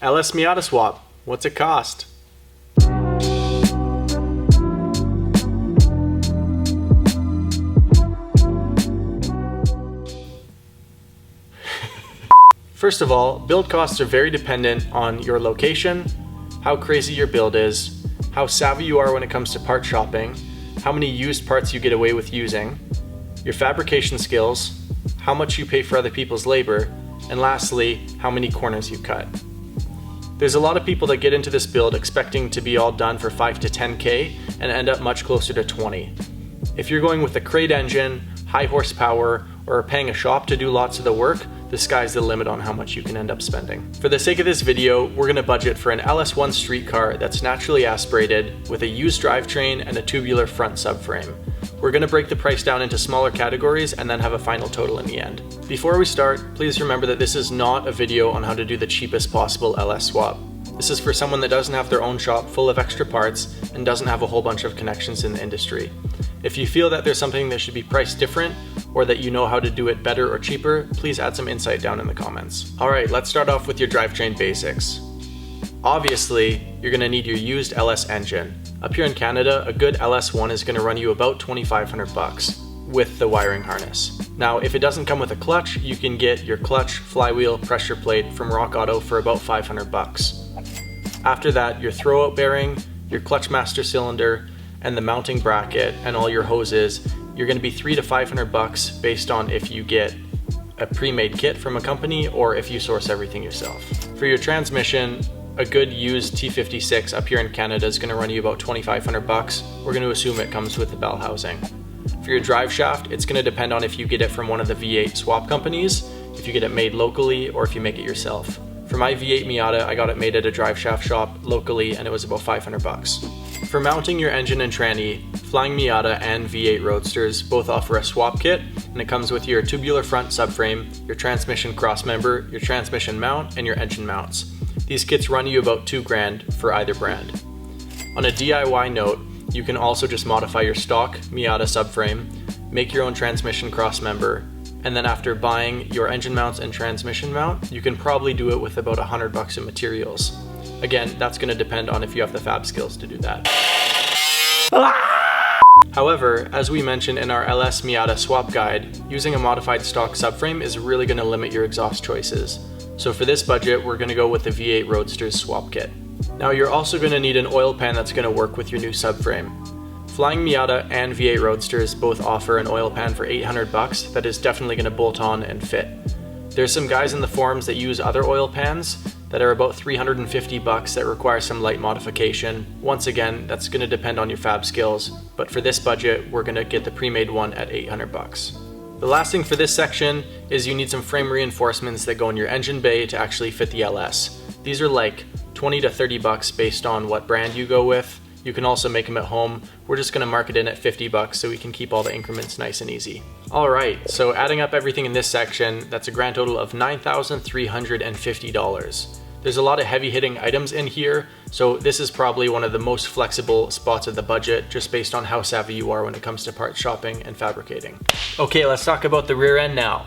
LS Miata swap. What's it cost? First of all, build costs are very dependent on your location, how crazy your build is, how savvy you are when it comes to part shopping, how many used parts you get away with using, your fabrication skills, how much you pay for other people's labor, and lastly, how many corners you cut. There's a lot of people that get into this build expecting to be all done for 5 to 10K and end up much closer to 20. If you're going with a crate engine, high horsepower, or paying a shop to do lots of the work, the sky's the limit on how much you can end up spending. For the sake of this video, we're going to budget for an LS1 street car that's naturally aspirated with a used drivetrain and a tubular front subframe. We're going to break the price down into smaller categories and then have a final total in the end. Before we start, please remember that this is not a video on how to do the cheapest possible LS swap. This is for someone that doesn't have their own shop full of extra parts and doesn't have a whole bunch of connections in the industry. If you feel that there's something that should be priced different, or that you know how to do it better or cheaper, please add some insight down in the comments. Alright, let's start off with your drivetrain basics. Obviously, you're going to need your used LS engine. Up here in Canada, a good LS1 is going to run you about $2,500 with the wiring harness. Now, if it doesn't come with a clutch, you can get your clutch, flywheel, pressure plate from Rock Auto for about $500. After that, your throwout bearing, your clutch master cylinder, and the mounting bracket and all your hoses, you're going to be $300 to $500 based on if you get a pre-made kit from a company or if you source everything yourself. For your transmission, a good used T56 up here in Canada is going to run you about $2,500. We're going to assume it comes with the bell housing. For your drive shaft, it's going to depend on if you get it from one of the V8 swap companies, if you get it made locally, or if you make it yourself. For my V8 Miata, I got it made at a drive shaft shop locally and it was about $500. For mounting your engine and tranny, Flying Miata and V8 Roadsters both offer a swap kit, and it comes with your tubular front subframe, your transmission crossmember, your transmission mount, and your engine mounts. These kits run you about $2,000 for either brand. On a DIY note, you can also just modify your stock Miata subframe, make your own transmission crossmember, and then after buying your engine mounts and transmission mount, you can probably do it with about $100 in materials. Again, that's going to depend on if you have the fab skills to do that. However, as we mentioned in our LS Miata swap guide, using a modified stock subframe is really going to limit your exhaust choices. So for this budget, we're going to go with the V8 Roadsters swap kit. Now you're also going to need an oil pan that's going to work with your new subframe. Flying Miata and V8 Roadsters both offer an oil pan for $800 that is definitely going to bolt on and fit. There's some guys in the forums that use other oil pans that are about $350 that require some light modification. Once again, that's going to depend on your fab skills, but for this budget, we're going to get the pre-made one at $800. The last thing for this section is you need some frame reinforcements that go in your engine bay to actually fit the LS. These are like $20 to $30 based on what brand you go with. You can also make them at home. We're just going to mark it in at $50 so we can keep all the increments nice and easy. Alright, so adding up everything in this section, that's a grand total of $9,350. There's a lot of heavy hitting items in here, so this is probably one of the most flexible spots of the budget just based on how savvy you are when it comes to part shopping and fabricating. Okay, let's talk about the rear end now.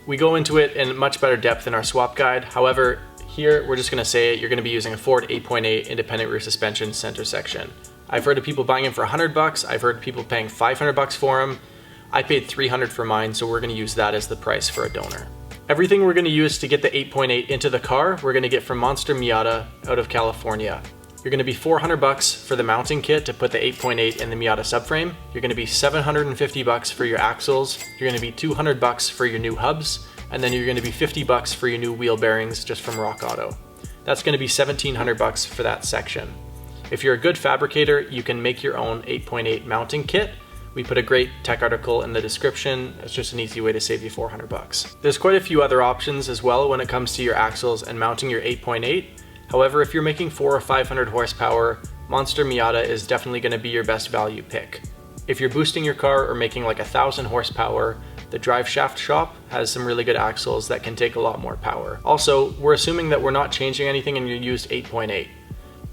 We go into it in much better depth in our swap guide. However, here, we're just going to say you're going to be using a Ford 8.8 independent rear suspension center section. I've heard of people buying them for $100. I've heard people paying $500 for them. I paid $300 for mine, so we're going to use that as the price for a donor. Everything we're going to use to get the 8.8 into the car, we're going to get from Monster Miata out of California. You're going to be $400 for the mounting kit to put the 8.8 in the Miata subframe. You're going to be $750 for your axles. You're going to be $200 for your new hubs. And then you're going to be $50 for your new wheel bearings just from Rock Auto. That's going to be $1,700 for that section. If you're a good fabricator, you can make your own 8.8 mounting kit. We put a great tech article in the description. It's just an easy way to save you $400. There's quite a few other options as well when it comes to your axles and mounting your 8.8. However, if you're making 400 or 500 horsepower, Monster Miata is definitely going to be your best value pick. If you're boosting your car or making like 1,000 horsepower, the drive shaft shop has some really good axles that can take a lot more power. Also, we're assuming that we're not changing anything in your used 8.8.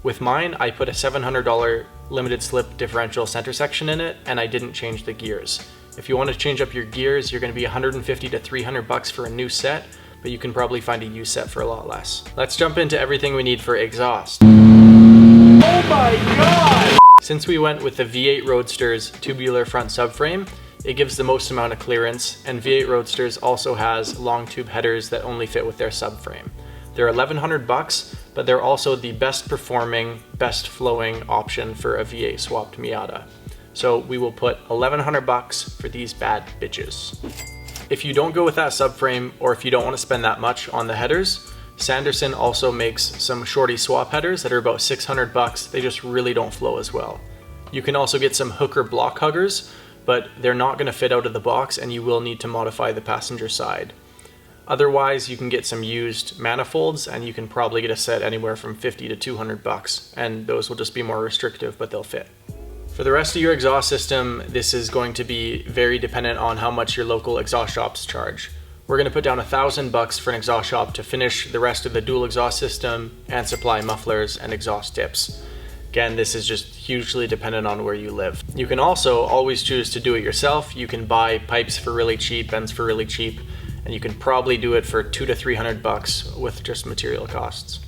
With mine, I put a $700 limited slip differential center section in it, and I didn't change the gears. If you want to change up your gears, you're going to be $150 to $300 for a new set, but you can probably find a used set for a lot less. Let's jump into everything we need for exhaust. Oh my god! Since we went with the V8 Roadster's tubular front subframe, it gives the most amount of clearance, and V8 Roadsters also has long tube headers that only fit with their subframe. They're $1,100, but they're also the best performing, best flowing option for a V8 swapped Miata. So we will put $1,100 for these bad bitches. If you don't go with that subframe, or if you don't want to spend that much on the headers, Sanderson also makes some shorty swap headers that are about $600. They just really don't flow as well. You can also get some hooker block huggers, but they're not going to fit out of the box and you will need to modify the passenger side. Otherwise, you can get some used manifolds and you can probably get a set anywhere from $50 to $200, and those will just be more restrictive, but they'll fit. For the rest of your exhaust system, this is going to be very dependent on how much your local exhaust shops charge. We're going to put down $1,000 for an exhaust shop to finish the rest of the dual exhaust system and supply mufflers and exhaust tips. Again, this is just hugely dependent on where you live. You can also always choose to do it yourself. You can buy pipes for really cheap, ends for really cheap, and you can probably do it for $200 to $300 with just material costs.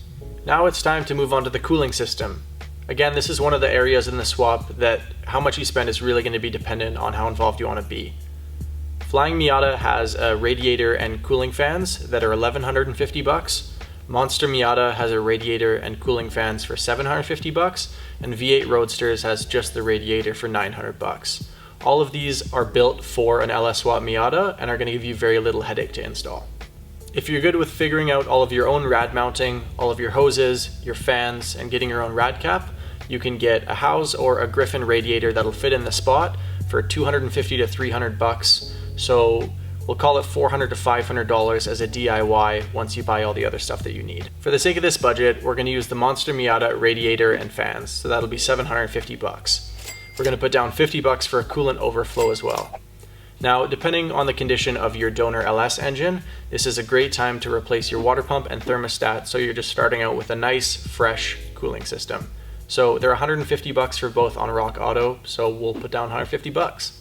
Now it's time to move on to the cooling system. Again, this is one of the areas in the swap that how much you spend is really going to be dependent on how involved you want to be. Flying Miata has a radiator and cooling fans that are $1,150. Monster Miata has a radiator and cooling fans for $750, and V8 Roadsters has just the radiator for $900. All of these are built for an LS swap Miata and are going to give you very little headache to install. If you're good with figuring out all of your own rad mounting, all of your hoses, your fans, and getting your own rad cap, you can get a Howes or a Griffin radiator that'll fit in the spot for $250 to $300. So we'll call it $400 to $500 as a DIY once you buy all the other stuff that you need. For the sake of this budget, we're going to use the Monster Miata radiator and fans, so that'll be $750. We're going to put down $50 for a coolant overflow as well. Now, depending on the condition of your donor LS engine, this is a great time to replace your water pump and thermostat, so you're just starting out with a nice, fresh cooling system. So they're $150 for both on Rock Auto, so we'll put down $150.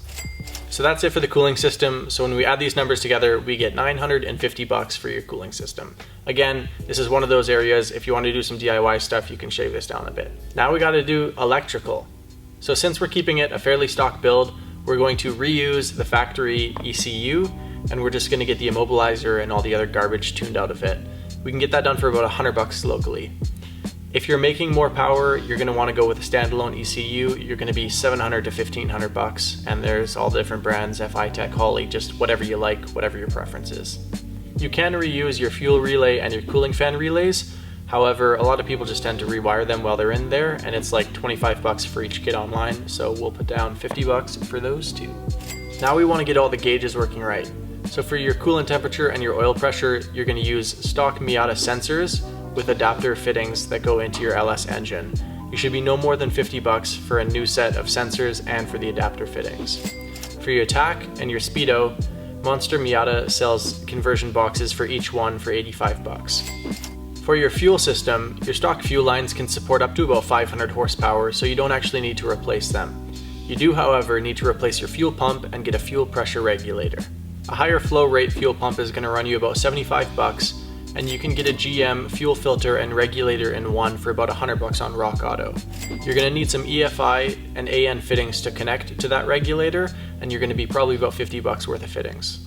So that's it for the cooling system. So when we add these numbers together, we get $950 for your cooling system. Again, this is one of those areas, if you want to do some DIY stuff, you can shave this down a bit. Now we got to do electrical. So since we're keeping it a fairly stock build, we're going to reuse the factory ECU, and we're just going to get the immobilizer and all the other garbage tuned out of it. We can get that done for about $100 locally. If you're making more power, you're going to want to go with a standalone ECU. You're going to be $700 to $1,500, and there's all the different brands, FI-Tech, Holley, just whatever you like, whatever your preference is. You can reuse your fuel relay and your cooling fan relays. However, a lot of people just tend to rewire them while they're in there, and it's like $25 for each kit online, so we'll put down $50 for those two. Now we want to get all the gauges working right. So for your coolant temperature and your oil pressure, you're going to use stock Miata sensors with adapter fittings that go into your LS engine. You should be no more than $50 for a new set of sensors and for the adapter fittings. For your TAC and your Speedo, Monster Miata sells conversion boxes for each one for $85. For your fuel system, your stock fuel lines can support up to about 500 horsepower, so you don't actually need to replace them. You do, however, need to replace your fuel pump and get a fuel pressure regulator. A higher flow rate fuel pump is going to run you about $75, and you can get a GM fuel filter and regulator in one for about $100 on Rock Auto. You're going to need some EFI and AN fittings to connect to that regulator, and you're going to be probably about $50 worth of fittings.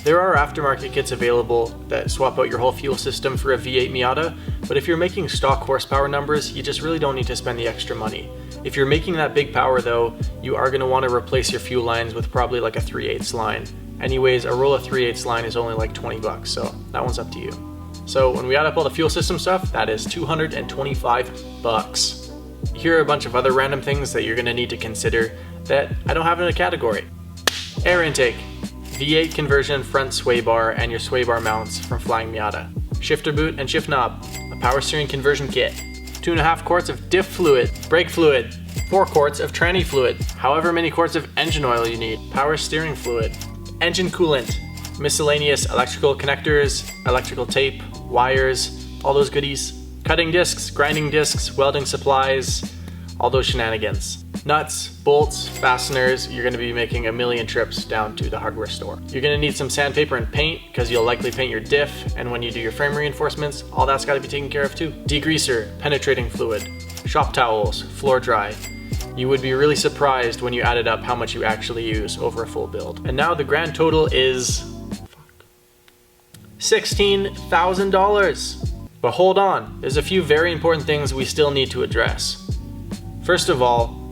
There are aftermarket kits available that swap out your whole fuel system for a V8 Miata, but if you're making stock horsepower numbers, you just really don't need to spend the extra money. If you're making that big power though, you are going to want to replace your fuel lines with probably like a 3/8 line. Anyways, a roll of 3/8 line is only like $20, so that one's up to you. So when we add up all the fuel system stuff, that is $225. Here are a bunch of other random things that you're going to need to consider that I don't have in a category. Air intake, V8 conversion front sway bar and your sway bar mounts from Flying Miata. Shifter boot and shift knob, a power steering conversion kit, 2.5 quarts of diff fluid, brake fluid, 4 quarts of tranny fluid, however many quarts of engine oil you need, power steering fluid, engine coolant, miscellaneous electrical connectors, electrical tape, wires, all those goodies, cutting discs, grinding discs, welding supplies, all those shenanigans. Nuts, bolts, fasteners, you're gonna be making a million trips down to the hardware store. You're gonna need some sandpaper and paint because you'll likely paint your diff, and when you do your frame reinforcements, all that's gotta be taken care of too. Degreaser, penetrating fluid, shop towels, floor dry. You would be really surprised when you added up how much you actually use over a full build. And now the grand total is $16,000. But hold on, there's a few very important things we still need to address. First of all,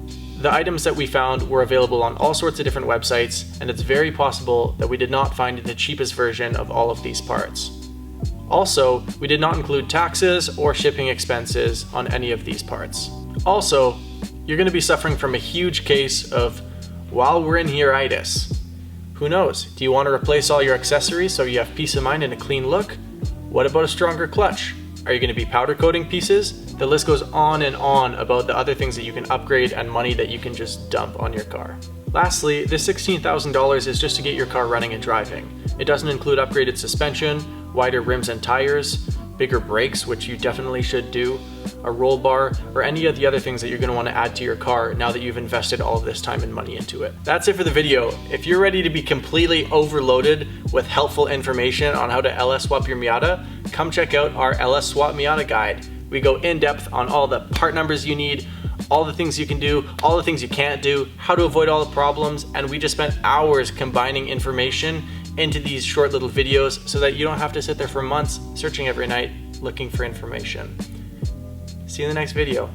the items that we found were available on all sorts of different websites, and it's very possible that we did not find the cheapest version of all of these parts. Also, we did not include taxes or shipping expenses on any of these parts. Also, you're going to be suffering from a huge case of while we're in here-itis. Who knows? Do you want to replace all your accessories so you have peace of mind and a clean look? What about a stronger clutch? Are you going to be powder coating pieces? The list goes on and on about the other things that you can upgrade and money that you can just dump on your car. Lastly, this $16,000 is just to get your car running and driving. It doesn't include upgraded suspension, wider rims and tires, bigger brakes, which you definitely should do, a roll bar, or any of the other things that you're going to want to add to your car now that you've invested all of this time and money into it. That's it for the video. If you're ready to be completely overloaded with helpful information on how to LS swap your Miata, come check out our LS Swap Miata guide. We go in depth on all the part numbers you need, all the things you can do, all the things you can't do, how to avoid all the problems, and we just spent hours combining information into these short little videos so that you don't have to sit there for months searching every night looking for information. See you in the next video.